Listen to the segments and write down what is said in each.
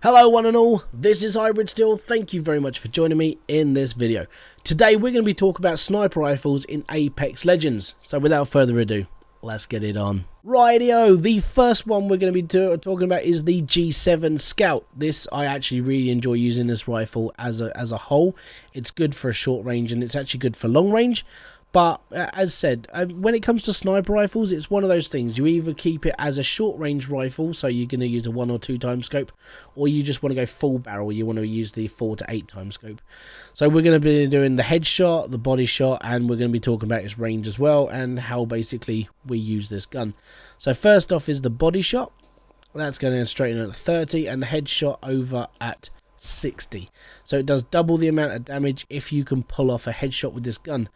Hello one and all, this is Hybridsteel. Thank you very much for joining me in this video. Today we're going to be talking about sniper rifles in Apex Legends. So without further ado, let's get it on. Rightio, the first one we're going to be talking about is the G7 Scout. This, I actually really enjoy using this rifle as a whole. It's good for a short range and it's actually good for long range. But as said, when it comes to sniper rifles, it's one of those things. You either keep it as a short range rifle, so you're going to use a 1 or 2 times scope, or you just want to go full barrel, you want to use the 4 to 8 times scope. So we're going to be doing the headshot, the body shot, and we're going to be talking about its range as well, and how basically we use this gun. So first off is the body shot. That's going to straight in at 30, and the headshot over at 60. So it does double the amount of damage if you can pull off a headshot with this gun.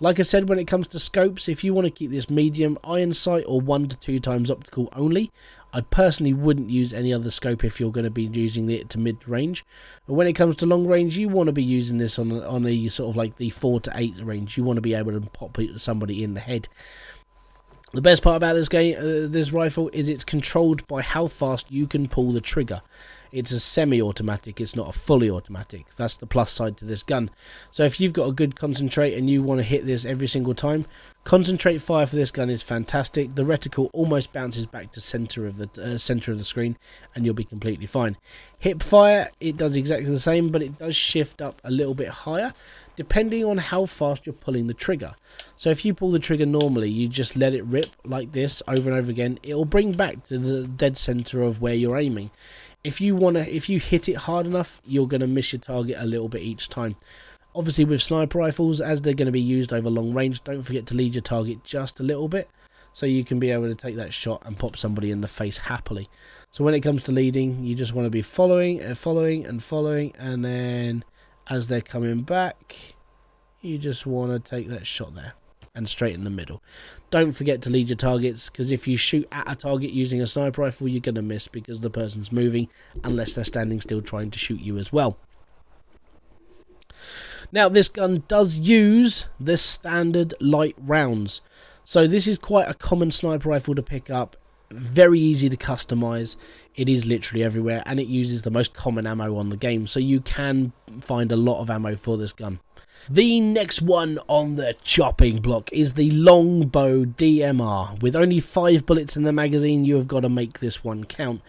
Like I said, when it comes to scopes, if you want to keep this medium, iron sight or 1 to 2 times optical only, I personally wouldn't use any other scope if you're going to be using it to mid range. But when it comes to long range, you want to be using this on a sort of like the 4 to 8 range. You want to be able to pop somebody in the head. The best part about this game, this rifle, is it's controlled by how fast you can pull the trigger. It's a semi-automatic, it's not a fully automatic. That's the plus side to this gun. So if you've got a good concentrate and you want to hit this every single time, concentrate fire for this gun is fantastic. The reticle almost bounces back to center of the screen and you'll be completely fine. Hip fire, it does exactly the same, but it does shift up a little bit higher depending on how fast you're pulling the trigger. So if you pull the trigger normally, you just let it rip like this over and over again, it'll bring back to the dead center of where you're aiming. If you hit it hard enough, you're going to miss your target a little bit each time. Obviously with sniper rifles, as they're going to be used over long range, don't forget to lead your target just a little bit, so you can be able to take that shot and pop somebody in the face happily. So when it comes to leading, you just want to be following, and then as they're coming back, you just want to take that shot there and straight in the middle. Don't forget to lead your targets, because if you shoot at a target using a sniper rifle, you're going to miss because the person's moving unless they're standing still trying to shoot you as well. Now this gun does use the standard light rounds, so this is quite a common sniper rifle to pick up. Very easy to customize. It is literally everywhere, and it uses the most common ammo on the game, so you can find a lot of ammo for this gun. The next one on the chopping block is the Longbow DMR. With only 5 bullets in the magazine, you have got to make this one count.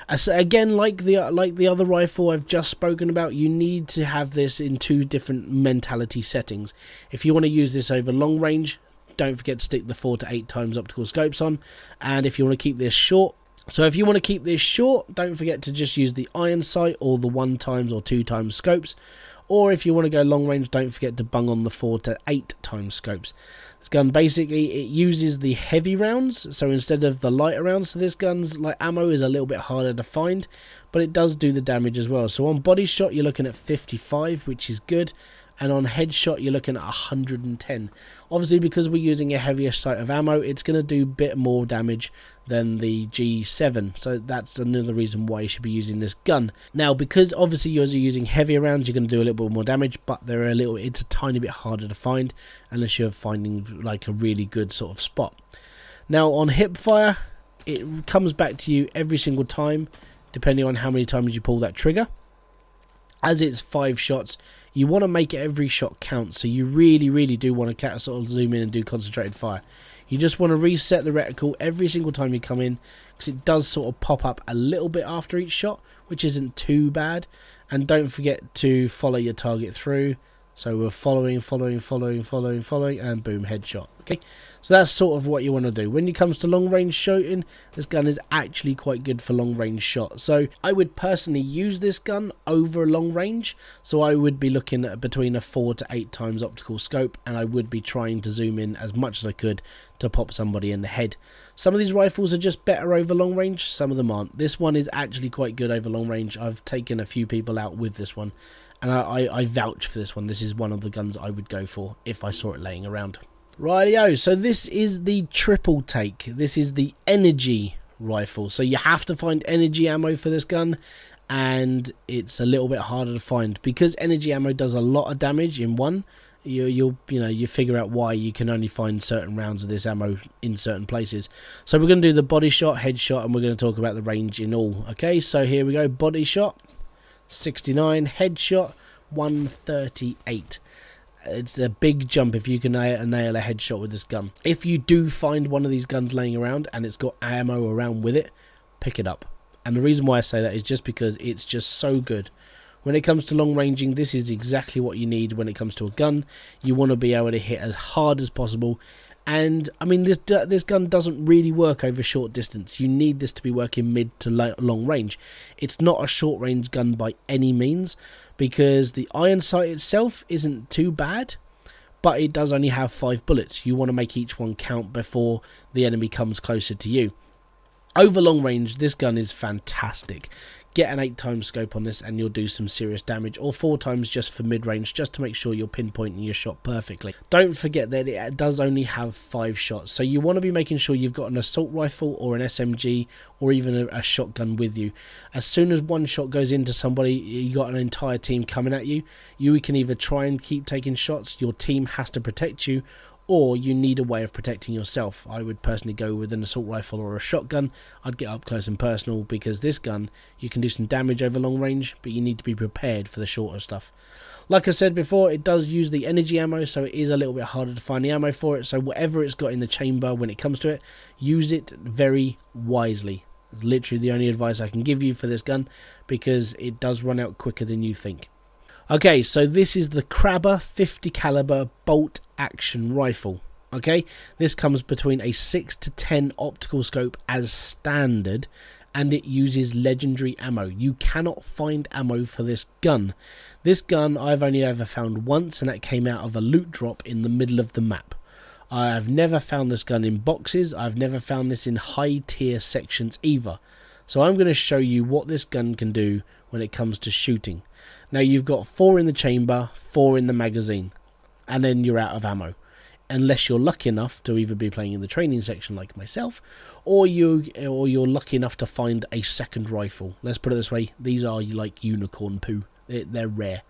As again, like the other rifle I've just spoken about, you need to have this in 2 different mentality settings. If you want to use this over long range, don't forget to stick the 4 to 8 times optical scopes on. And if you want to keep this short, don't forget to just use the iron sight or the 1 times or 2 times scopes. Or if you want to go long range, don't forget to bung on the 4 to 8 times scopes. This gun basically, it uses the heavy rounds, so instead of the lighter rounds. So this gun's like ammo is a little bit harder to find, but it does do the damage as well. So on body shot you're looking at 55, which is good, and on headshot you're looking at 110. Obviously because we're using a heavier sight of ammo, it's going to do a bit more damage than the G7, so that's another reason why you should be using this gun. Now because obviously you're using heavier rounds, you're going to do a little bit more damage, but it's a tiny bit harder to find unless you're finding like a really good sort of spot. Now on hip fire, it comes back to you every single time depending on how many times you pull that trigger. As it's 5 shots, you want to make every shot count, so you really do want to sort of zoom in and do concentrated fire. You just want to reset the reticle every single time you come in, because it does sort of pop up a little bit after each shot, which isn't too bad. And don't forget to follow your target through. So we're following, and boom, headshot. Okay, so that's sort of what you want to do. When it comes to long range shooting, this gun is actually quite good for long range shots. So I would personally use this gun over a long range. So I would be looking at between a 4 to 8 times optical scope, and I would be trying to zoom in as much as I could to pop somebody in the head. Some of these rifles are just better over long range, some of them aren't. This one is actually quite good over long range. I've taken a few people out with this one, and I vouch for this one. This is one of the guns I would go for if I saw it laying around. Rightio, so this is the triple take. This is the energy rifle. So you have to find energy ammo for this gun, and it's a little bit harder to find because energy ammo does a lot of damage in one. you figure out why you can only find certain rounds of this ammo in certain places. So we're going to do the body shot, headshot, and we're going to talk about the range in all. Okay, so here we go. Body shot 69, headshot 138. It's a big jump if you can nail a headshot with this gun. If you do find one of these guns laying around and it's got ammo around with it, pick it up. And the reason why I say that is just because it's just so good. When it comes to long ranging, this is exactly what you need when it comes to a gun. You want to be able to hit as hard as possible. And I mean, this gun doesn't really work over short distance. You need this to be working mid to long range. It's not a short range gun by any means, because the iron sight itself isn't too bad, but it does only have 5 bullets. You want to make each one count before the enemy comes closer to you. Over long range, this gun is fantastic. Get an 8x scope on this and you'll do some serious damage, or 4x just for mid-range, just to make sure you're pinpointing your shot perfectly. Don't forget that it does only have 5 shots, so you want to be making sure you've got an assault rifle or an SMG or even a shotgun with you. As soon as one shot goes into somebody, you got an entire team coming at you. You can either try and keep taking shots, your team has to protect you, or you need a way of protecting yourself. I would personally go with an assault rifle or a shotgun. I'd get up close and personal, because this gun, you can do some damage over long range, but you need to be prepared for the shorter stuff. Like I said before, it does use the energy ammo, so it is a little bit harder to find the ammo for it. So whatever it's got in the chamber when it comes to it, use it very wisely. It's literally the only advice I can give you for this gun, because it does run out quicker than you think. Okay, so this is the Crabber 50 caliber bolt action rifle. Okay, this comes between a 6 to 10 optical scope as standard, and it uses legendary ammo. You cannot find ammo for this gun. This gun I've only ever found once, and that came out of a loot drop in the middle of the map. I have never found this gun in boxes. I've never found this in high tier sections either. So I'm going to show you what this gun can do when it comes to shooting. Now, you've got 4 in the chamber, 4 in the magazine, and then you're out of ammo. Unless you're lucky enough to either be playing in the training section like myself, or you're lucky enough to find a second rifle. Let's put it this way, these are like unicorn poo. They're rare.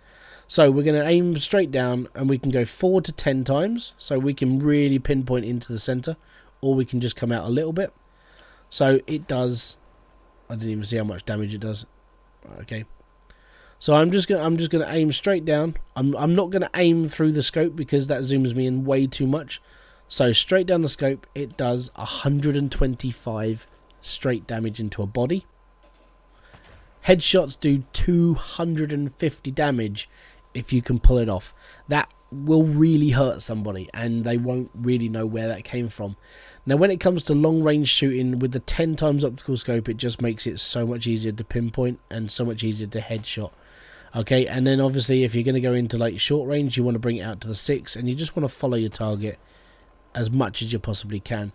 So we're going to aim straight down, and we can go 4 to 10 times, so we can really pinpoint into the center, or we can just come out a little bit. So it does, I didn't even see how much damage it does. Okay. So I'm just gonna aim straight down. I'm not gonna aim through the scope, because that zooms me in way too much. So straight down the scope, it does 125 straight damage into a body. Headshots do 250 damage if you can pull it off. That will really hurt somebody, and they won't really know where that came from. Now, when it comes to long range shooting with the 10x optical scope, it just makes it so much easier to pinpoint and so much easier to headshot. Okay, and then obviously if you're going to go into like short range, you want to bring it out to the 6, and you just want to follow your target as much as you possibly can.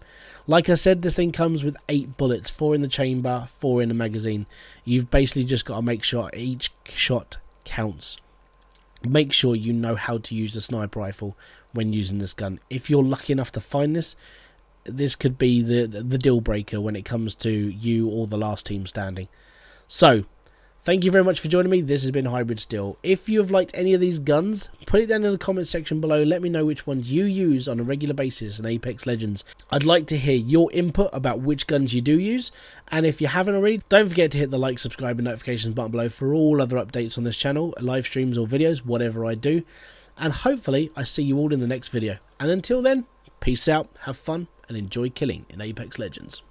Like I said, this thing comes with 8 bullets, 4 in the chamber, 4 in the magazine. You've basically just got to make sure each shot counts. Make sure you know how to use the sniper rifle when using this gun. If you're lucky enough to find this, this could be the deal breaker when it comes to you or the last team standing. So, thank you very much for joining me. This has been Hybridsteel. If you have liked any of these guns, put it down in the comment section below. Let me know which ones you use on a regular basis in Apex Legends. I'd like to hear your input about which guns you do use. And if you haven't already, don't forget to hit the like, subscribe and notifications button below for all other updates on this channel, live streams or videos, whatever I do. And hopefully I see you all in the next video. And until then, peace out, have fun, and enjoy killing in Apex Legends.